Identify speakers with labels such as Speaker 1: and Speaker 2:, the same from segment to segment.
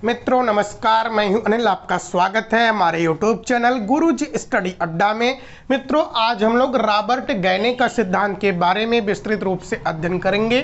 Speaker 1: मित्रों नमस्कार, मैं हूं अनिल। आपका स्वागत है हमारे YouTube चैनल गुरुजी स्टडी अड्डा में। मित्रों आज हम लोग रॉबर्ट गैने का सिद्धांत के बारे में विस्तृत रूप से अध्ययन करेंगे,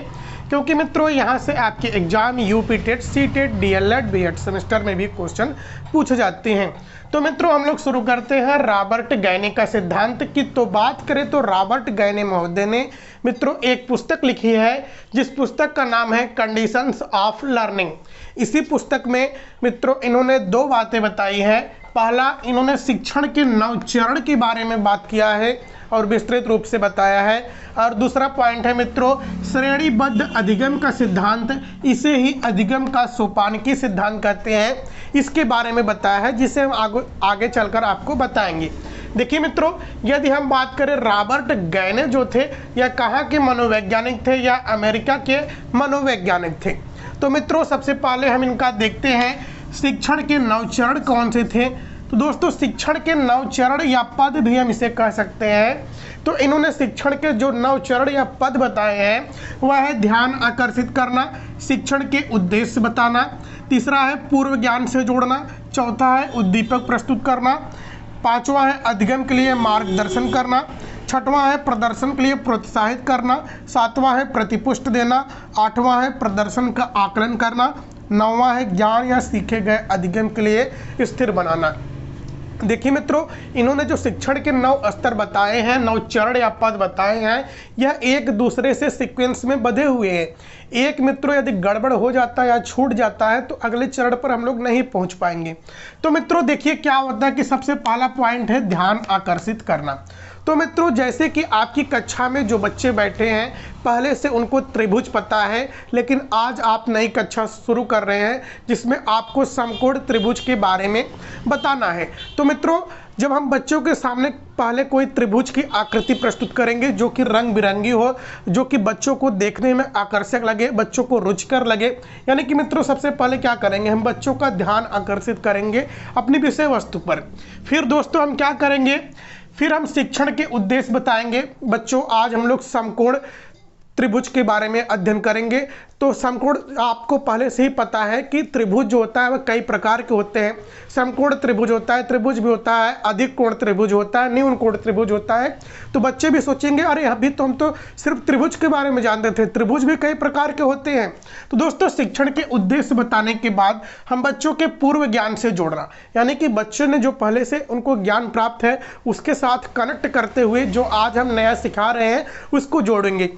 Speaker 1: क्योंकि मित्रों यहां से आपके exam UP TET, C TET, DElEd, BEd semester में भी क्वेश्चन पूछे जाते हैं। तो मित्रों हम लोग शुरू करते हैं रॉबर्ट गैने का सिद्धांत की। तो बात करें तो रॉबर्ट गैने महोदय ने मित्रों एक पुस्तक लिखी है, जिस पुस्तक का नाम है कंडीशंस ऑफ लर्निंग। इसी पुस्तक में मित्रों इन्होंने दो बातें बताई हैं। पहला, इन्होंने शिक्षण के 9 चरण के बारे में बात किया है और विस्तृत रूप से बताया है। और दूसरा पॉइंट है मित्रों श्रेणीबद्ध अधिगम का सिद्धांत, इसे ही अधिगम का सोपानकी सिद्धांत कहते हैं, इसके बारे में बताया है, जिसे हम आगे चलकर आपको बताएंगे। देखिए मित्रों, यदि हम बात करें रॉबर्ट गैने जो थे, या कहाँ के मनोवैज्ञानिक थे, या अमेरिका के मनोवैज्ञानिक थे। तो मित्रों सबसे पहले हम इनका देखते हैं शिक्षण के 9 चरण कौन से थे। तो दोस्तों शिक्षण के 9 चरण या पद भी हम इसे कह सकते हैं। तो इन्होंने शिक्षण के जो 9 चरण या पद बताए हैं वह है ध्यान आकर्षित करना, शिक्षण के उद्देश्य बताना, तीसरा है पूर्व ज्ञान से जोड़ना, चौथा है उद्दीपक प्रस्तुत करना, पांचवा है अधिगम के लिए मार्गदर्शन करना, छठवां है प्रदर्शन के लिए प्रोत्साहित करना, सातवां है प्रतिपुष्ट देना, आठवां है प्रदर्शन का आकलन करना, नौवां है ज्ञान या सीखे गए अधिगम के लिए स्थिर बनाना। देखिए मित्रों इन्होंने जो शिक्षण के 9 स्तर बताए हैं, 9 चरण या पद बताए हैं, यह एक दूसरे से सीक्वेंस में बंधे हुए हैं। एक मित्रों यदि गड़बड़ हो जाता है या छूट जाता है तो अगले चरण पर हम लोग नहीं पहुंच पाएंगे। तो मित्रों देखिए क्या होता है कि सबसे पहला पॉइंट है ध्यान आकर्षित करना। तो मित्रों जैसे कि आपकी कक्षा में जो बच्चे बैठे हैं पहले से उनको त्रिभुज पता है, लेकिन आज आप नई कक्षा शुरू कर रहे हैं जिसमें आपको समकोण त्रिभुज के बारे में बताना है। तो मित्रों जब हम बच्चों के सामने पहले कोई त्रिभुज की आकृति प्रस्तुत करेंगे जो कि रंग बिरंगी हो, जो कि बच्चों को देखने में आकर्षक लगे, बच्चों को रुचिकर लगे, यानी कि मित्रों सबसे पहले क्या करेंगे, हम बच्चों का ध्यान आकर्षित करेंगे अपनी विषय वस्तु पर। फिर दोस्तों हम क्या करेंगे, फिर हम शिक्षण के उद्देश्य बताएंगे। बच्चों आज हम लोग समकोण त्रिभुज के बारे में अध्ययन करेंगे। तो समकोण आपको पहले से ही पता है कि त्रिभुज जो होता है वह कई प्रकार के होते हैं। समकोण त्रिभुज होता है, त्रिभुज भी होता है, अधिक कोण त्रिभुज होता है, न्यून कोण त्रिभुज होता है। तो बच्चे भी सोचेंगे अरे अभी तो हम तो सिर्फ त्रिभुज के बारे में जानते थे, त्रिभुज भी कई प्रकार के होते हैं। तो दोस्तों शिक्षण के उद्देश्य बताने के बाद हम बच्चों के पूर्व ज्ञान से जोड़ना, यानी कि बच्चों ने जो पहले से उनको ज्ञान प्राप्त है उसके साथ कनेक्ट करते हुए जो आज हम नया सिखा रहे हैं उसको जोड़ेंगे।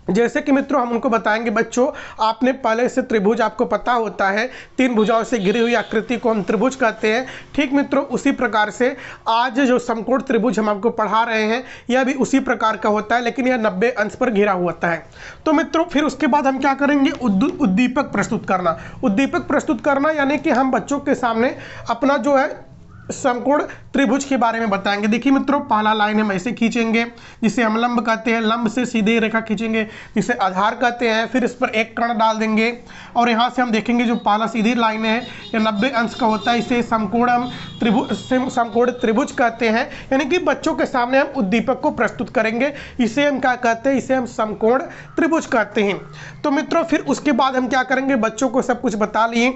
Speaker 1: जैसे कि मित्रों हम उनको बताएंगे, बच्चों आपने पहले से त्रिभुज आपको पता होता है, 3 भुजाओं से घिरी हुई आकृति को हम त्रिभुज कहते हैं। ठीक मित्रों उसी प्रकार से आज जो समकोण त्रिभुज हम आपको पढ़ा रहे हैं यह भी उसी प्रकार का होता है, लेकिन यह 90 अंश पर घिरा हुआ होता है। तो मित्रों फिर उसके बाद हम क्या करेंगे, उद्दीपक प्रस्तुत करना। उद्दीपक प्रस्तुत करना यानी कि हम बच्चों के सामने अपना जो है समकोण त्रिभुज के बारे में बताएंगे। देखिए मित्रों पहला लाइन हम ऐसे खींचेंगे जिसे हम लंब कहते हैं, लंब से सीधे रेखा खींचेंगे जिसे आधार कहते हैं, फिर इस पर एक कर्ण डाल देंगे और यहाँ से हम देखेंगे जो पहला सीधी लाइन है ये 90 अंश का होता है, इसे समकोण हम समकोण त्रिभुज कहते हैं। यानी कि बच्चों के सामने हम उद्दीपक को प्रस्तुत करेंगे, इसे हम क्या कहते हैं, इसे हम समकोण त्रिभुज कहते हैं। तो मित्रों फिर उसके बाद हम क्या करेंगे, बच्चों को सब कुछ बता लिए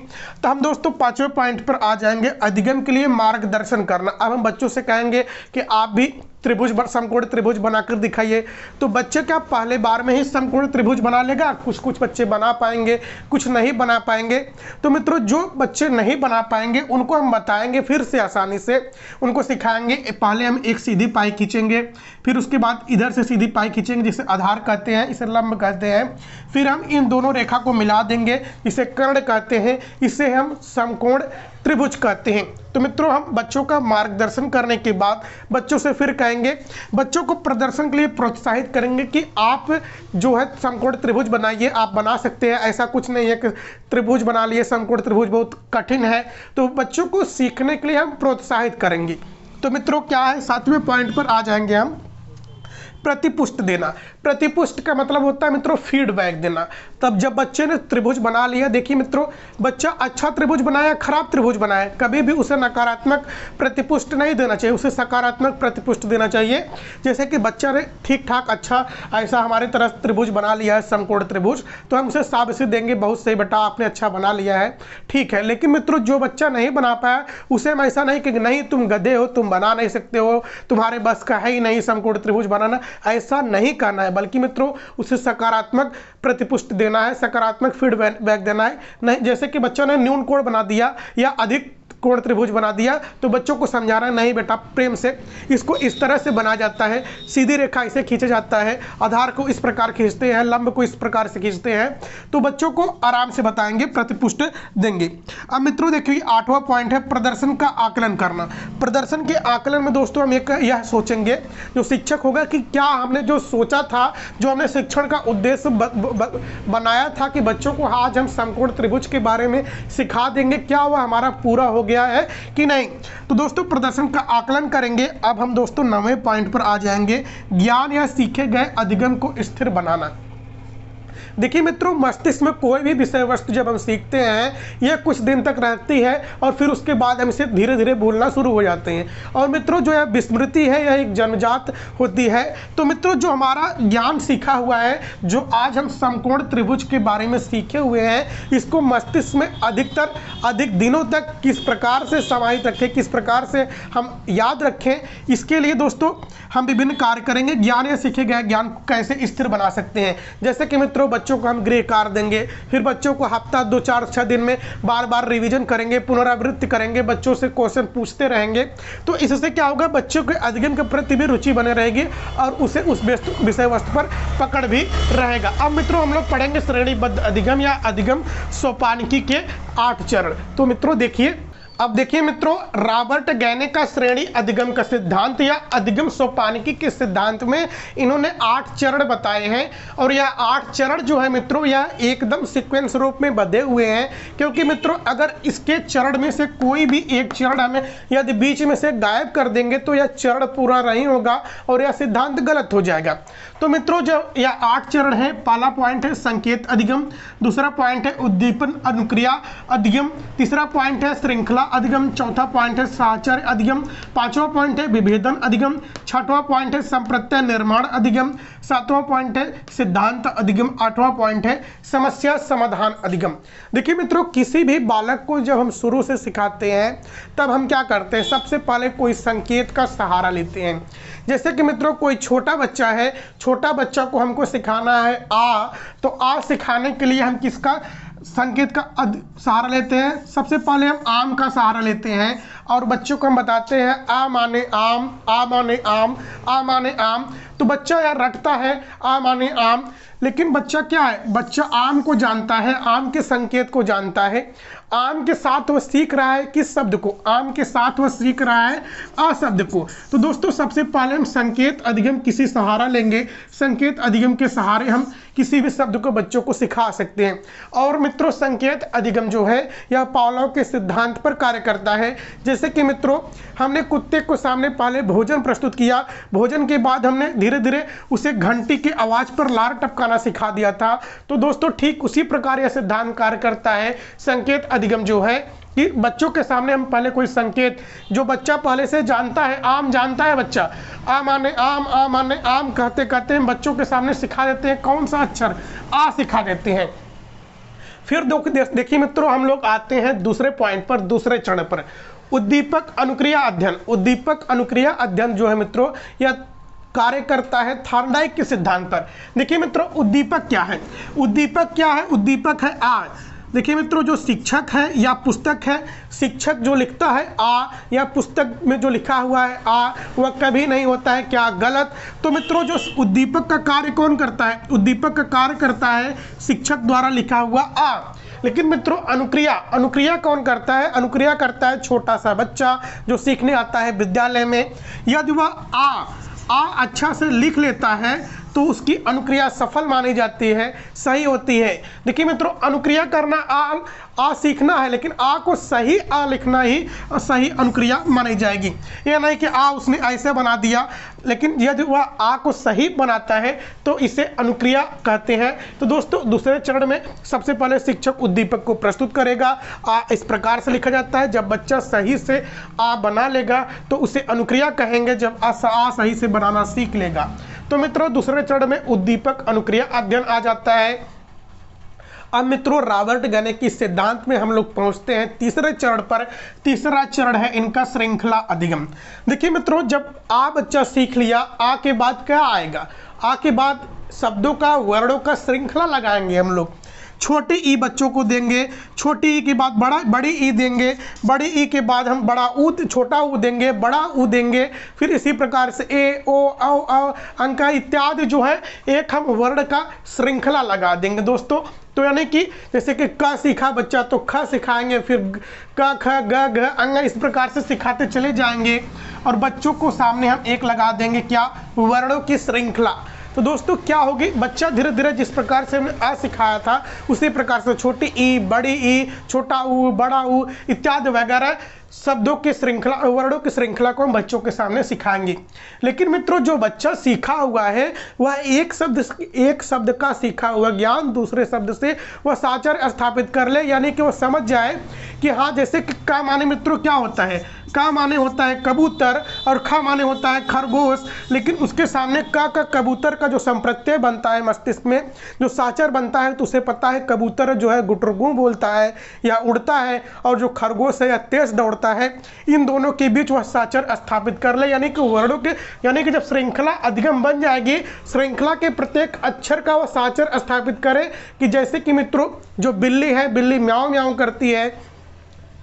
Speaker 1: तो हम दोस्तों 5वें पॉइंट पर आ जाएंगे, अधिगम के लिए मार्गदर्शन करना। अब हम बच्चों से कहेंगे कि आप भी त्रिभुज समकोण त्रिभुज बनाकर दिखाइए। तो बच्चे क्या पहले बार में ही समकोण त्रिभुज बना लेगा, कुछ बच्चे बना पाएंगे, कुछ नहीं बना पाएंगे। तो मित्रों जो बच्चे नहीं बना पाएंगे उनको हम बताएंगे, फिर से आसानी से उनको सिखाएंगे। पहले हम एक सीधी पाई खींचेंगे, फिर उसके बाद इधर से सीधी पाई खींचेंगे जिसे आधार कहते हैं, इसे लंब कहते हैं। फिर हम इन दोनों रेखा को मिला देंगे, इसे कर्ण कहते हैं, इसे हम समकोण त्रिभुज कहते हैं। तो मित्रों हम बच्चों का मार्गदर्शन करने के बाद बच्चों से फिर कहेंगे, बच्चों को प्रदर्शन के लिए प्रोत्साहित करेंगे कि आप जो है समकोण त्रिभुज बनाइए, आप बना सकते हैं, ऐसा कुछ नहीं है कि त्रिभुज बना लिए समकोण त्रिभुज बहुत कठिन है। तो बच्चों को सीखने के लिए हम प्रोत्साहित करेंगे। तो मित्रों क्या है 7वें पॉइंट पर आ जाएंगे हम, प्रतिपुष्ट देना। प्रतिपुष्ट का मतलब होता है मित्रों फीडबैक देना। तब जब बच्चे ने त्रिभुज बना लिया, देखिए मित्रों बच्चा अच्छा त्रिभुज बनाया, खराब त्रिभुज बनाया, कभी भी उसे नकारात्मक प्रतिपुष्ट नहीं देना चाहिए, उसे सकारात्मक प्रतिपुष्ट देना चाहिए। जैसे कि बच्चा ने ठीक ठाक अच्छा ऐसा हमारे तरह त्रिभुज बना लिया है, समकोण त्रिभुज, तो हम उसे शाबाशी देंगे, बहुत सही बेटा आपने अच्छा बना लिया है, ठीक है। लेकिन मित्रों जो बच्चा नहीं बना पाया उसे हम ऐसा नहीं कि नहीं तुम गधे हो, तुम बना नहीं सकते हो, तुम्हारे बस का है ही नहीं समकोण त्रिभुज बनाना, ऐसा नहीं करना है, बल्कि मित्रों उसे सकारात्मक प्रतिपुष्ट देना है, सकारात्मक फीडबैक देना है। नहीं जैसे कि बच्चों ने न्यून कोण बना दिया या अधिक कोण त्रिभुज बना दिया तो बच्चों को समझाना नहीं बेटा प्रेम से इसको इस तरह से बना जाता है, सीधी रेखा इसे खींचा जाता है, आधार को इस प्रकार खींचते हैं, लंब को इस प्रकार से खींचते हैं, तो बच्चों को आराम से बताएंगे, प्रतिपुष्ट देंगे। अब मित्रों देखिए 8वां पॉइंट है प्रदर्शन का आकलन करना। प्रदर्शन के आकलन में दोस्तों हम यह सोचेंगे जो शिक्षक होगा कि क्या हमने जो सोचा था, जो हमने शिक्षण का उद्देश्य बनाया था कि बच्चों को आज हम समकोण त्रिभुज के बारे में सिखा देंगे, क्या वह हमारा पूरा हो गया है कि नहीं। तो दोस्तों प्रदर्शन का आकलन करेंगे। अब हम दोस्तों 9वें पॉइंट पर आ जाएंगे, ज्ञान या सीखे गए अधिगम को स्थिर बनाना। देखिए मित्रों मस्तिष्क में कोई भी विषय वस्तु जब हम सीखते हैं यह कुछ दिन तक रहती है और फिर उसके बाद हम इसे धीरे धीरे भूलना शुरू हो जाते हैं। और मित्रों जो है विस्मृति है यह एक जन्मजात होती है। तो मित्रों जो हमारा ज्ञान सीखा हुआ है, जो आज हम समकोण त्रिभुज के बारे में सीखे हुए हैं, इसको मस्तिष्क में अधिक दिनों तक किस प्रकार से समाहित रखें, किस प्रकार से हम याद रखें, इसके लिए दोस्तों हम विभिन्न कार्य करेंगे। ज्ञान या सीखे गए ज्ञान को कैसे स्थिर बना सकते हैं, जैसे कि मित्रों बच्चों को हम गृह कार्य देंगे, फिर बच्चों को हफ्ता 2 4 6 दिन में बार बार रिवीजन करेंगे, पुनरावृत्ति करेंगे, बच्चों से क्वेश्चन पूछते रहेंगे। तो इससे क्या होगा, बच्चों के अधिगम के प्रति भी रुचि बने रहेगी और उसे उस विषय वस्तु पर पकड़ भी रहेगा। अब मित्रों हम लोग पढ़ेंगे श्रेणीबद्ध अधिगम या अधिगम सोपानिकी के 8 चरण। तो मित्रों देखिए, अब देखिए मित्रों रॉबर्ट गैने का श्रेणी अधिगम का सिद्धांत या अधिगम सोपानिकी के सिद्धांत में इन्होंने 8 चरण बताए हैं। और यह 8 चरण जो है मित्रों यह एकदम सीक्वेंस रूप में बंधे हुए हैं, क्योंकि मित्रों अगर इसके चरण में से कोई भी एक चरण हमें यदि बीच में से गायब कर देंगे तो यह चरण पूरा नहीं होगा और यह सिद्धांत गलत हो जाएगा। तो मित्रों जो यह 8 चरण है, पहला पॉइंट है संकेत अधिगम, दूसरा पॉइंट है उद्दीपन अनुक्रिया अधिगम, तीसरा पॉइंट है श्रृंखला अधिगम, चौथा पॉइंट है साहचर्य अधिगम, पांचवा पॉइंट है विभेदन अधिगम, छठवां पॉइंट है संप्रत्यय निर्माण अधिगम, सातवां पॉइंट है सिद्धांत अधिगम, आठवां पॉइंट है समस्या समाधान अधिगम। देखिए मित्रों किसी भी बालक को जब हम शुरू से सिखाते हैं तब हम क्या करते हैं, सबसे पहले कोई संकेत का सहारा लेते हैं। जैसे कि मित्रों कोई छोटा बच्चा है, छोटा बच्चा को हमको सिखाना है आ, तो आ सिखाने के लिए हम किसका संकेत का सहारा लेते हैं, सबसे पहले हम आम का सहारा लेते हैं और बच्चों को हम बताते हैं आ माने आम, आ माने आम, आ माने आम। तो बच्चा यार रटता है आ माने आम, लेकिन बच्चा क्या है, बच्चा आम को जानता है, आम के संकेत को जानता है, आम के साथ वह सीख रहा है किस शब्द को, आम के साथ वह सीख रहा है आ शब्द को। तो दोस्तों सबसे पहले हम संकेत अधिगम किसी सहारा लेंगे, संकेत अधिगम के सहारे हम किसी भी शब्द को बच्चों को सिखा सकते हैं। और मित्रों संकेत अधिगम जो है यह पावलोव के सिद्धांत पर कार्य करता है। जैसे कि मित्रों हमने कुत्ते को सामने पहले भोजन प्रस्तुत किया, भोजन के बाद हमने धीरे धीरे उसे घंटी की आवाज पर लार टपकाना सिखा दिया था। तो दोस्तों ठीक उसी प्रकार यह सिद्धांत कार्य करता है। संकेत अधिगम जो है कि बच्चों के सामने हम पहले कोई संकेत जो बच्चा पहले से जानता है, आम जानता है बच्चा, आ माने आम, आ माने आम कहते कहते हम बच्चों के सामने सिखा देते हैं कौन सा अक्षर, आ सिखा देते हैं। फिर देखिए मित्रों हम लोग आते हैं दूसरे पॉइंट पर, दूसरे चरण पर, उद्दीपक अनुक्रिया अध्ययन। उद्दीपक अनुक्रिया अध्ययन जो है मित्रों यह कार्य करता है थॉर्नडाइक के सिद्धांत पर। देखिए मित्रों उद्दीपक क्या है, उद्दीपक क्या है, उद्दीपक है आ। देखिए मित्रों जो शिक्षक है या पुस्तक है, शिक्षक जो लिखता है आ या पुस्तक में जो लिखा हुआ है आ वह कभी नहीं होता है क्या, गलत। तो मित्रों जो उद्दीपक का कार्य कौन करता है, उद्दीपक का कार्य करता है शिक्षक द्वारा लिखा हुआ आ। लेकिन मित्रों अनुक्रिया, अनुक्रिया कौन करता है, अनुक्रिया करता है छोटा सा बच्चा जो सीखने आता है विद्यालय में। यदि वह आ अच्छा से लिख लेता है तो उसकी अनुक्रिया सफल मानी जाती है, सही होती है। देखिए मित्रों, अनुक्रिया करना आ सीखना है, लेकिन आ को सही आ लिखना ही सही अनुक्रिया मानी जाएगी। यह नहीं कि आ उसने ऐसे बना दिया, लेकिन यदि वह आ को सही बनाता है तो इसे अनुक्रिया कहते हैं। तो दोस्तों, दूसरे चरण में सबसे पहले शिक्षक उद्दीपक को प्रस्तुत करेगा। आ इस प्रकार से लिखा जाता है, जब बच्चा सही से आ बना लेगा तो उसे अनुक्रिया कहेंगे, जब आ सही से बनाना सीख लेगा। तो मित्रों, दूसरे चरण में उद्दीपक अनुक्रिया अध्ययन आ जाता है। अब मित्रों, रॉबर्ट गैने की सिद्धांत में हम लोग पहुंचते हैं तीसरे चरण पर। तीसरा चरण है इनका श्रृंखला अधिगम। देखिए मित्रों, जब आ बच्चा सीख लिया, आ के बाद क्या आएगा? आ के बाद शब्दों का, वर्णों का श्रृंखला लगाएंगे हम लोग। छोटी ई बच्चों को देंगे, छोटी ई के बाद बड़ी ई देंगे, बड़ी ई के बाद हम बड़ा ऊ, छोटा ऊ देंगे, बड़ा ऊ देंगे। फिर इसी प्रकार से ए, ओ, औ, अंका इत्यादि जो है एक हम वर्ण का श्रृंखला लगा देंगे दोस्तों। तो यानी कि जैसे कि क सीखा बच्चा तो ख सिखाएंगे, फिर क, ख, ग, घ, अंग, इस प्रकार से सिखाते चले जाएंगे। और बच्चों को सामने हम एक लगा देंगे, क्या? वर्णों की श्रृंखला। तो दोस्तों क्या होगी? बच्चा धीरे धीरे जिस प्रकार से हमने आ सिखाया था उसी प्रकार से छोटी ई, बड़ी ई, छोटा ऊ, बड़ा ऊ इत्यादि वगैरह शब्दों की श्रृंखला, वर्णों की श्रृंखला को हम बच्चों के सामने सिखाएंगे। लेकिन मित्रों, जो बच्चा सीखा हुआ है वह एक शब्द का सीखा हुआ ज्ञान दूसरे शब्द से वह साचर स्थापित कर ले, यानी कि वह समझ जाए कि हाँ, जैसे कि का माने मित्रों क्या होता है? का माने होता है कबूतर और ख माने होता है खरगोश। लेकिन उसके सामने का कबूतर का जो संप्रत्यय बनता है मस्तिष्क में, जो साचर बनता है, तो उसे पता है कबूतर जो है गुटरगू बोलता है या उड़ता है, और जो खरगोश है या तेज दौड़ता है। इन दोनों के बीच वह साचर स्थापित कर ले, यानी कि वर्णों के, यानी कि जब श्रृंखला अधिगम बन जाएगी, श्रृंखला के प्रत्येक अक्षर का वह साचर स्थापित करे। कि जैसे कि मित्रों, जो बिल्ली है, बिल्ली म्याऊं म्याऊं करती है,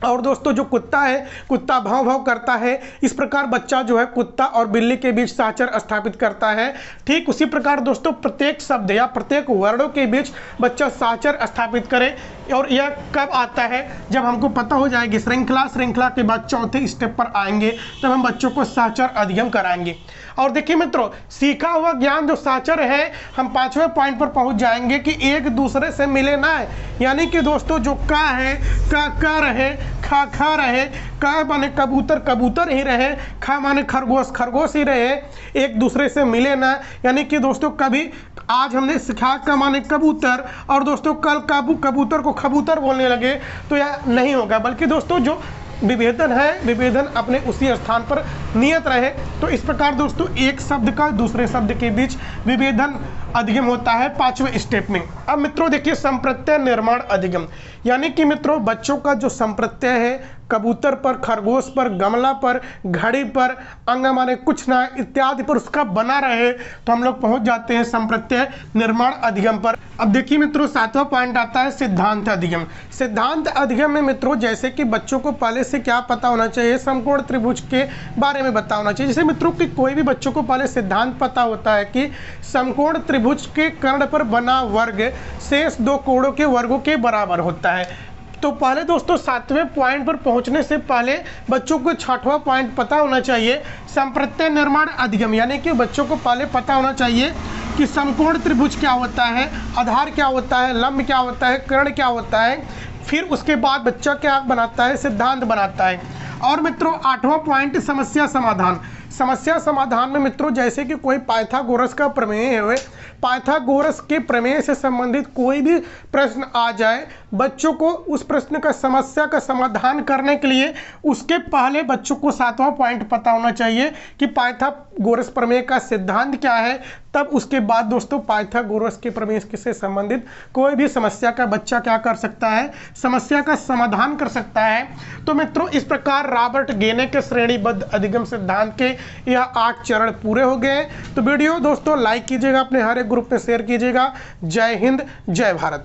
Speaker 1: और दोस्तों जो कुत्ता है, कुत्ता भाव भाव करता है। इस प्रकार बच्चा जो है कुत्ता और बिल्ली के बीच साचर स्थापित करता है। ठीक उसी प्रकार दोस्तों, प्रत्येक शब्द या प्रत्येक वर्णों के बीच बच्चा साचर स्थापित करे। और यह कब आता है? जब हमको पता हो जाएगी श्रृंखला के बाद चौथे स्टेप पर आएंगे, तब हम बच्चों को साचर अधिगम कराएंगे। और देखिए मित्रों, सीखा हुआ ज्ञान जो साचर है, हम 5वें पॉइंट पर पहुंच जाएंगे कि एक दूसरे से मिले ना है। यानी कि दोस्तों, जो का है, का रहे, खा रहे, का माने कबूतर कबूतर ही रहे, खा माने खरगोश खरगोश ही रहे, एक दूसरे से मिले ना। यानी कि दोस्तों, कभी आज हमने सिखा का माने कबूतर, और दोस्तों कल कबूतर को खबूतर बोलने लगे, तो यह नहीं होगा। बल्कि दोस्तों, जो विभेदन है, विभेदन अपने उसी स्थान पर नियत रहे। तो इस प्रकार दोस्तों, एक शब्द का दूसरे शब्द के बीच विभेदन अधिगम होता है 5वें स्टेप में। अब मित्रों देखिए, संप्रत्यय निर्माण अधिगम, यानी कि मित्रों बच्चों का जो संप्रत्यय है, कबूतर पर, खरगोश पर, गमला पर, घड़ी पर, अंग माने कुछ ना इत्यादि पर उसका बना रहे, तो हम लोग पहुंच जाते हैं संप्रत्यय निर्माण अधिगम पर। अब देखिए मित्रों, 7वां पॉइंट आता है सिद्धांत अधिगम। सिद्धांत अधिगम में मित्रों, जैसे कि बच्चों को पहले से क्या पता होना चाहिए? समकोण त्रिभुज के बारे में पता होना चाहिए। जैसे मित्रों कि कोई भी बच्चों को पहले सिद्धांत पता होता है कि समकोण त्रिभुज के कर्ण पर बना वर्ग शेष दो कोणों के वर्गों के बराबर होता है। तो पहले दोस्तों, 7वें पॉइंट पर पहुंचने से पहले बच्चों को 6वां पॉइंट पता होना चाहिए, संप्रत्यय निर्माण अधिगम। यानी कि बच्चों को पहले पता होना चाहिए कि समकोण त्रिभुज क्या होता है, आधार क्या होता है, लंब क्या होता है, कर्ण क्या होता है। फिर उसके बाद बच्चा क्या बनाता है? सिद्धांत बनाता है। और मित्रों, 8वां पॉइंट समस्या समाधान। समस्या समाधान में मित्रों, जैसे कि कोई पाइथागोरस का प्रमेय है, पाइथागोरस के प्रमेय से संबंधित कोई भी प्रश्न आ जाए, बच्चों को उस प्रश्न का, समस्या का समाधान करने के लिए उसके पहले बच्चों को 7वां पॉइंट पता होना चाहिए कि पाइथागोरस प्रमेय का सिद्धांत क्या है। तब उसके बाद दोस्तों, पाइथागोरस के प्रमेय से संबंधित कोई भी समस्या का बच्चा क्या कर सकता है? समस्या का समाधान कर सकता है। तो मित्रों, इस प्रकार रॉबर्ट गेने के श्रेणीबद्ध अधिगम सिद्धांत के यह 8 चरण पूरे हो गए। तो वीडियो दोस्तों लाइक कीजिएगा, अपने हर एक ग्रुप में शेयर कीजिएगा। जय हिंद, जय भारत।